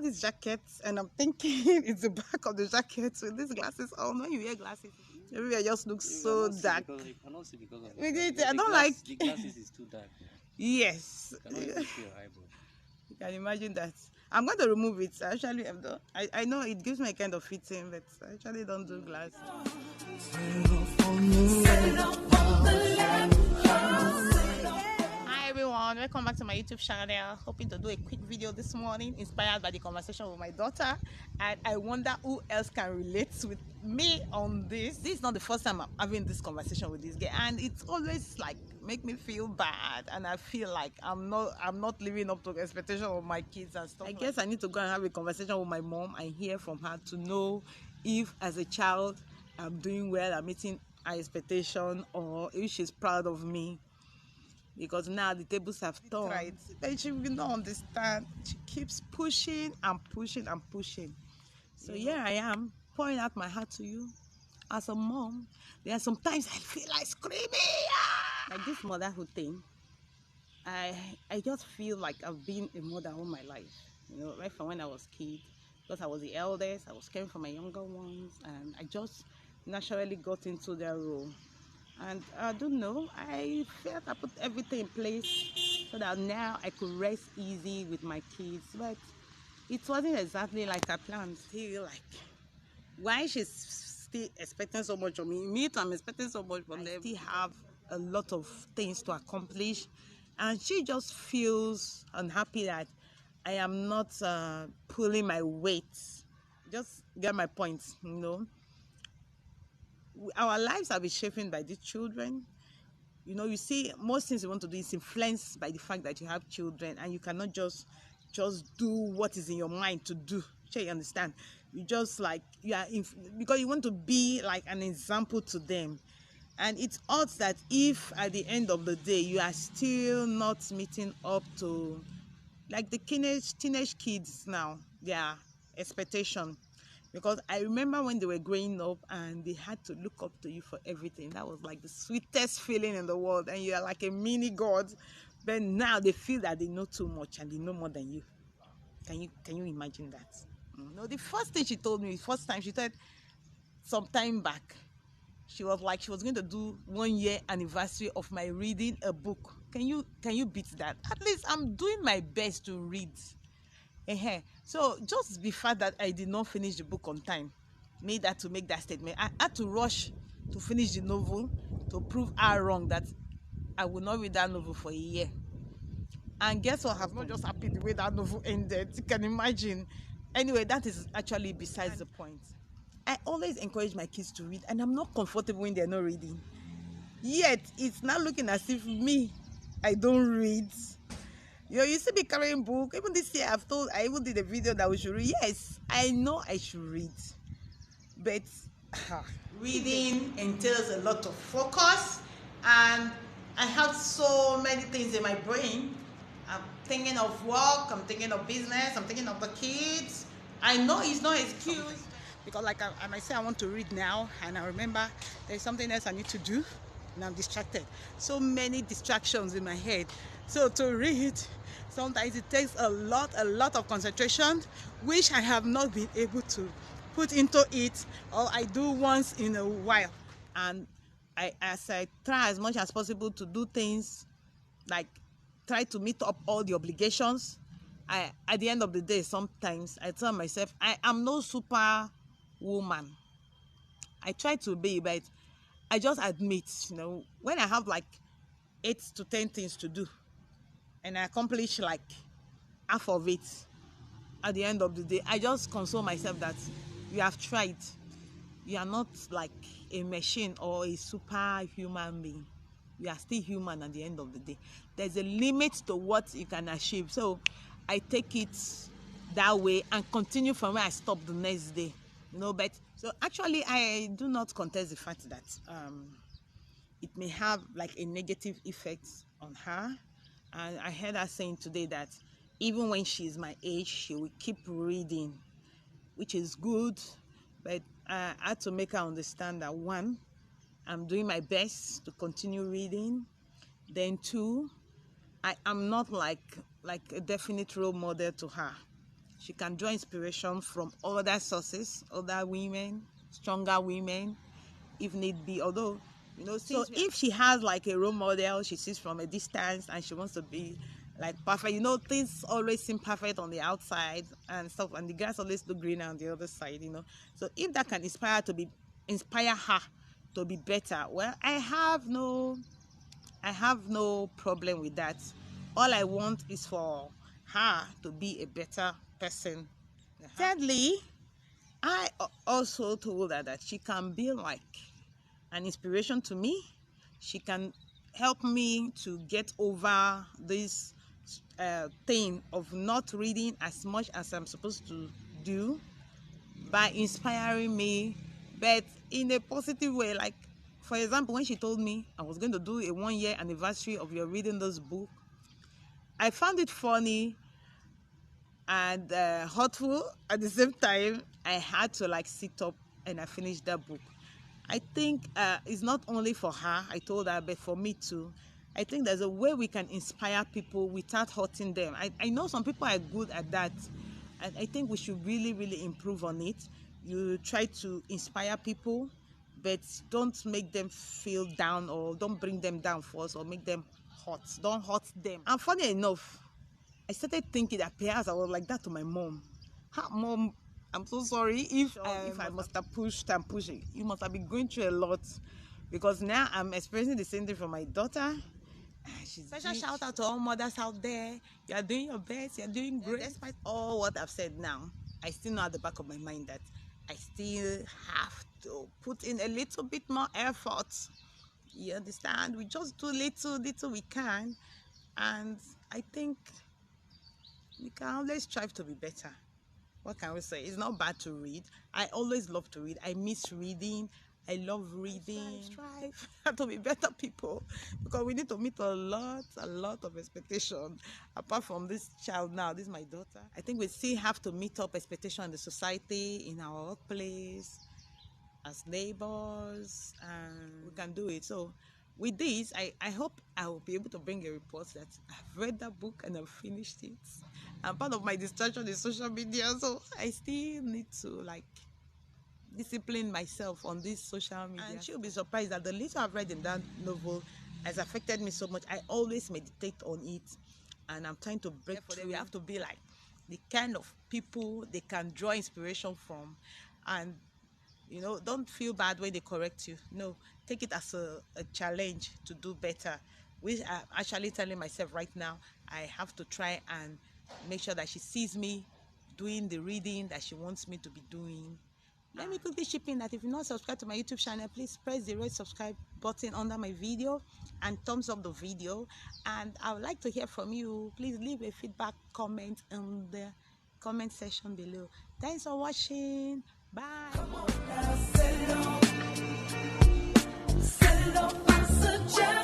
this jacket, and I'm thinking it's the back of the jacket with these glasses on. When you wear glasses, everywhere just looks so dark. You cannot see because of I don't like. the glasses is too dark. Yes. You cannot even see your eyebrow. You can imagine that. I'm going to remove it. Actually, I know it gives me a kind of fitting, but I actually don't do glass. Hi everyone, welcome back to my YouTube channel. Hoping to do a quick video this morning inspired by the conversation with my daughter, and I wonder who else can relate with me on this. This is not the first time I'm having this conversation with this girl, and it's always like make me feel bad, and I feel like I'm not living up to the expectation of my kids and stuff. I guess I need to go and have a conversation with my mom and hear from her to know if as a child I'm doing well, I'm meeting her expectation, or if she's proud of me. Because now the tables have turned. Right. And she will not understand. She keeps pushing and pushing and pushing. So here I am, pouring out my heart to you. As a mom, there are sometimes I feel like screaming. Like this motherhood thing, I just feel like I've been a mother all my life. You know, right from when I was a kid. Because I was the eldest, I was caring for my younger ones, and I just naturally got into their role. And I don't know, I felt I put everything in place so that now I could rest easy with my kids. But it wasn't exactly like I planned. Still, like, why she's still expecting so much of me? Me too, I'm expecting so much from them. I still have a lot of things to accomplish. And she just feels unhappy that I am not pulling my weight. Just get my point, you know. Our lives have been shaped by these children. You know, you see, most things you want to do is influenced by the fact that you have children, and you cannot just do what is in your mind to do. Sure, you understand? You just like because you want to be like an example to them. And it's odd that if at the end of the day you are still not meeting up to like the teenage kids now, their expectation. Because I remember when they were growing up and they had to look up to you for everything. That was like the sweetest feeling in the world, and you're like a mini god. But now they feel that they know too much and they know more than you. Can you imagine that? No, the first thing she told me, first time she said, some time back, she was like she was going to do 1 year anniversary of my reading a book. Can you beat that? At least I'm doing my best to read. So just the fact that I did not finish the book on time made that to make that statement. I had to rush to finish the novel to prove her wrong that I will not read that novel for a year. And guess what happened? I'm not just happy the way that novel ended. You can imagine. Anyway, that is actually besides the point. I always encourage my kids to read, and I'm not comfortable when they're not reading. Yet it's not looking as if me, I don't read. You know, you see me carrying book. Even this year, I even did a video that we should read. Yes, I know I should read, but reading entails a lot of focus, and I have so many things in my brain. I'm thinking of work, I'm thinking of business, I'm thinking of the kids. I know it's no excuse because, like I might say, I want to read now, and I remember there's something else I need to do, and I'm distracted. So many distractions in my head. So to read, sometimes it takes a lot of concentration, which I have not been able to put into it, or I do once in a while. And as I try as much as possible to do things, like try to meet up all the obligations, at the end of the day, sometimes I tell myself I am no super woman. I try to be, but I just admit, you know, when I have like 8 to 10 things to do and I accomplish like half of it, at the end of the day, I just console myself that you have tried. You are not like a machine or a superhuman being. You are still human at the end of the day. There's a limit to what you can achieve. So I take it that way and continue from where I stop the next day. You know, but so actually I do not contest the fact that it may have like a negative effect on her. And I heard her saying today that even when she's my age, she will keep reading, which is good. But I had to make her understand that 1, I'm doing my best to continue reading. Then 2, I am not like a definite role model to her. She can draw inspiration from other sources, other women, stronger women, if need be. Although, so if she has like a role model she sees from a distance and she wants to be like perfect, things always seem perfect on the outside and stuff, and the grass always look greener on the other side. So if that can inspire her to be better, well, I have no problem with that. All I want is for her to be a better person. Thirdly, I also told her that she can be like an inspiration to me. She can help me to get over this thing of not reading as much as I'm supposed to do, by inspiring me, but in a positive way. Like, for example, when she told me I was going to do a 1-year anniversary of your reading this book, I found it funny and hurtful at the same time. I had to like sit up and I finished that book. I think it's not only for her, I told her, but for me too. I think there's a way we can inspire people without hurting them. I know some people are good at that, and I think we should really, really improve on it. You try to inspire people, but don't make them feel down, or don't bring them down first, or make them hurt. Don't hurt them. And funny enough, I started thinking that perhaps I was like that to my mom. Mom, I'm so sorry if I must have pushed and pushing. You must have been going through a lot, because now I'm experiencing the same thing from my daughter. Special shout out to all mothers out there. You are doing your best. You are doing great. Despite all what I've said now, I still know at the back of my mind that I still have to put in a little bit more effort. You understand? We just do little we can, and I think we can always strive to be better. What can we say? It's not bad to read. I always love to read. I miss reading. I love reading. Strive to be better people, because we need to meet a lot of expectation. Apart from this child now, this is my daughter. I think we still have to meet up expectation in the society, in our workplace, as neighbors, and we can do it. So with this, I hope I will be able to bring a report that I've read that book and I've finished it. And part of my distraction is social media, so I still need to like discipline myself on this social media. And she'll be surprised that the little I've read in that novel has affected me so much. I always meditate on it, and I'm trying to break through. We have to be like the kind of people they can draw inspiration from, and don't feel bad when they correct you. No, take it as a challenge to do better, which I'm actually telling myself right now. I have to try and make sure that she sees me doing the reading that she wants me to be doing. Let me quickly chip in that if you're not subscribed to my YouTube channel, please press the red subscribe button under my video and thumbs up the video. And I would like to hear from you. Please leave a feedback comment in the comment section below. Thanks for watching. Bye. Come on now,